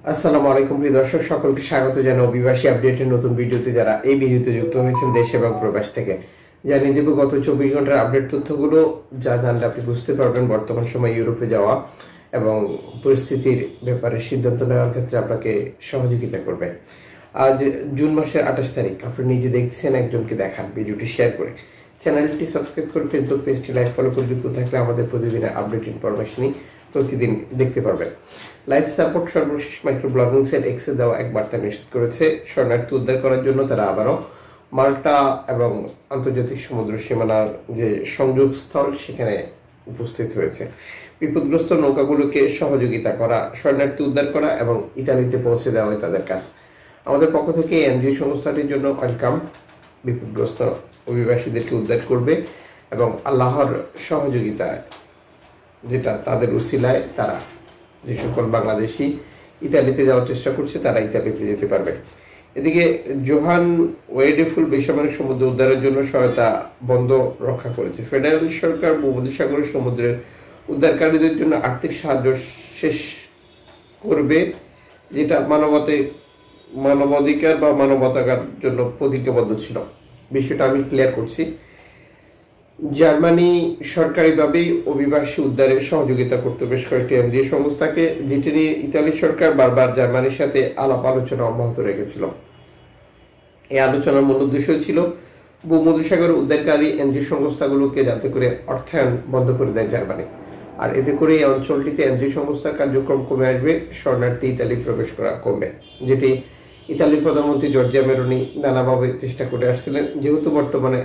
আসসালামু আলাইকুম প্রিয় দর্শক, সকলকে স্বাগত জানাই অভিবাসী আপডেটের নতুন ভিডিওতে। যারা এই ভিডিওতে যুক্ত হয়েছেন দেশ এবং প্রবাস থেকে, জানিয়ে দেব গত 24 ঘন্টার আপডেট তথ্যগুলো, যা জানলে আপনি বুঝতে পারবেন বর্তমান সময় ইউরোপে যাওয়া এবং পরিস্থিতির ব্যাপারে সিদ্ধান্ত নেওয়ার ক্ষেত্রে আপনাকে সহযোগিতা করবে। আজ জুন মাসের 28 তারিখ। আপনি নিজে দেখছেন, একজনকে দেখান, ভিডিওটি শেয়ার করে চ্যানেলটি সাবস্ক্রাইব করে ফেসবুক পেজটি লাইক ফলো করে যুক্ত থাকলে আমাদের প্রতিদিনের আপডেট ইনফরমেশনই প্রতিদিন দেখতে পারবেন। লাইভ সাপোর্ট সর্বশেষ মাইক্রো ব্লগিং সেট এক্সে দেওয়া এক বার্তা নিশ্চিত করেছে শরণার্থী উদ্ধার করার জন্য তারা আবারও মাল্টা এবং আন্তর্জাতিক সমুদ্র সীমানার যে সংযোগস্থল সেখানে উপস্থিত হয়েছে। বিপদগ্রস্ত নৌকাগুলোকে সহযোগিতা করা, শরণার্থী উদ্ধার করা এবং ইতালিতে পৌঁছে দেওয়া হয় তাদের কাজ। আমাদের পক্ষ থেকে এনজিও সংস্থাটির জন্য ওয়েলকাম। বিপদগ্রস্ত অভিবাসীদেরকে উদ্ধার করবে এবং আল্লাহর সহযোগিতায়, যেটা তাদের উসিলায় তারা যে সকল বাংলাদেশি ইতালিতে যাওয়ার চেষ্টা করছে তারা ইতালিতে যেতে পারবে। এদিকে জোহান ওয়েডেফুল বেসামরিক সমুদ্র উদ্ধারের জন্য সহায়তা বন্ধ রক্ষা করেছে। ফেডারেল সরকার ভূমধ্যসাগরের সমুদ্রের উদ্ধারকারীদের জন্য আর্থিক সাহায্য শেষ করবে, যেটা মানবাধিকার বা মানবতার জন্য প্রতিজ্ঞাবদ্ধ ছিল। বিষয়টা আমি ক্লিয়ার করছি। জার্মানি সরকারিভাবেই অভিবাসী উদ্ধারে সহযোগিতা করতে বেশ কয়েকটি এনজিও সংস্থাকে, যেটি নিয়ে ইতালি সরকার বারবার জার্মানির সাথে আলাপ আলোচনা অব্যাহত রেখেছিল। এই আলোচনার মূল উদ্দেশ্য ছিল ভূমধ্যসাগর উদ্ধারকারী এনজিও সংস্থাগুলোকে যাতে করে অর্থায়ন বন্ধ করে দেয় জার্মানি, আর এতে করে এই অঞ্চলটিতে এনজিও সংস্থার কার্যক্রম কমে আসবে, শরণার্থী ইতালি প্রবেশ করা কমবে, যেটি ইতালির প্রধানমন্ত্রী জর্জিয়া মেলোনি নানাভাবে চেষ্টা করে আসছিলেন। যেহেতু বর্তমানে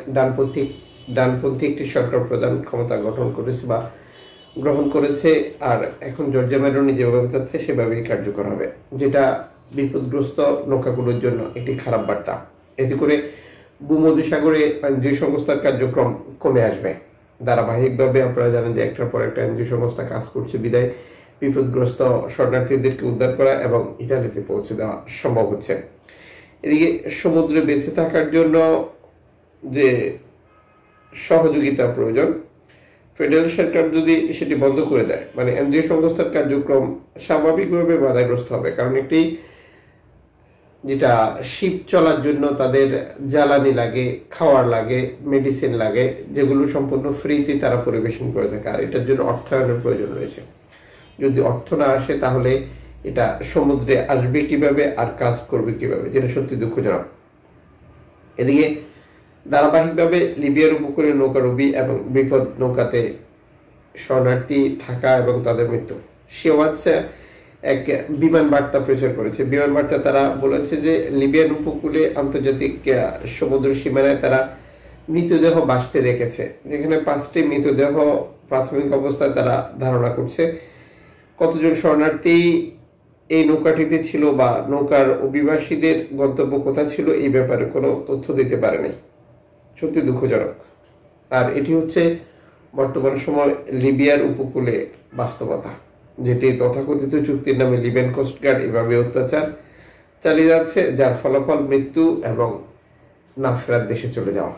ডানপন্থী একটি সরকার প্রধান ক্ষমতা গ্রহণ করেছে, আর এখন জর্জিয়া মেলোনি যেভাবে চাচ্ছে সেভাবেই কার্যকর হবে, যেটা বিপদগ্রস্ত নৌকাগুলোর জন্য একটি খারাপ বার্তা। এতে করে ভূমধ্যসাগরে এনজিও সংস্থার কার্যক্রম কমে আসবে। ধারাবাহিকভাবে আপনারা জানেন যে একটার পর একটা এনজিও সংস্থা কাজ করছে, বিদায় বিপদগ্রস্ত শরণার্থীদেরকে উদ্ধার করা এবং ইতালিতে পৌঁছে দেওয়া সম্ভব হচ্ছে। এদিকে সমুদ্রে বেঁচে থাকার জন্য যে সহযোগিতা প্রয়োজন, ফেডারেল সরকার যদি সেটি বন্ধ করে দেয়, মানে এনজিও সংস্থার কার্যক্রম স্বাভাবিকভাবে বাধাগ্রস্ত হবে। কারণ একটি যেটা শিপ চলার জন্য তাদের জ্বালানি লাগে, খাওয়ার লাগে, মেডিসিন লাগে, যেগুলো সম্পূর্ণ ফ্রিতে তারা পরিবেশন করে থাকে, আর এটার জন্য অর্থায়নের প্রয়োজন রয়েছে। যদি অর্থ না আসে তাহলে এটা সমুদ্রে আসবে কিভাবে আর কাজ করবে কিভাবে, যেটা সত্যি দুঃখজনক। এদিকে ধারাবাহিকভাবে লিবিয়ার উপকূলে নৌকাডুবি এবং বিপদ নৌকাতে শরণার্থী থাকা এবং তাদের মৃত্যু, সেও হচ্ছে এক বিমান বার্তা প্রচার করেছে। বিমান বার্তা তারা বলেছে যে লিবিয়ান উপকূলে আন্তর্জাতিক সমুদ্র সীমানায় তারা মৃতদেহ ভাসতে দেখেছে, যেখানে 5টি মৃতদেহ প্রাথমিক অবস্থায় তারা ধারণা করছে। কতজন শরণার্থী এই নৌকাটিতে ছিল বা নৌকার অভিবাসীদের গন্তব্য কোথায় ছিল, এই ব্যাপারে কোনো তথ্য দিতে পারেনি। সত্যি দুঃখজনক। আর এটি হচ্ছে বর্তমান সময় লিবিয়ার উপকূলে বাস্তবতা, যেটি তথাকথিত চুক্তির নামে লিবিয়ান কোস্টগার্ড এভাবে অত্যাচার চালিয়ে যাচ্ছে, যার ফলাফল মৃত্যু এবং না ফেরার দেশে চলে যাওয়া।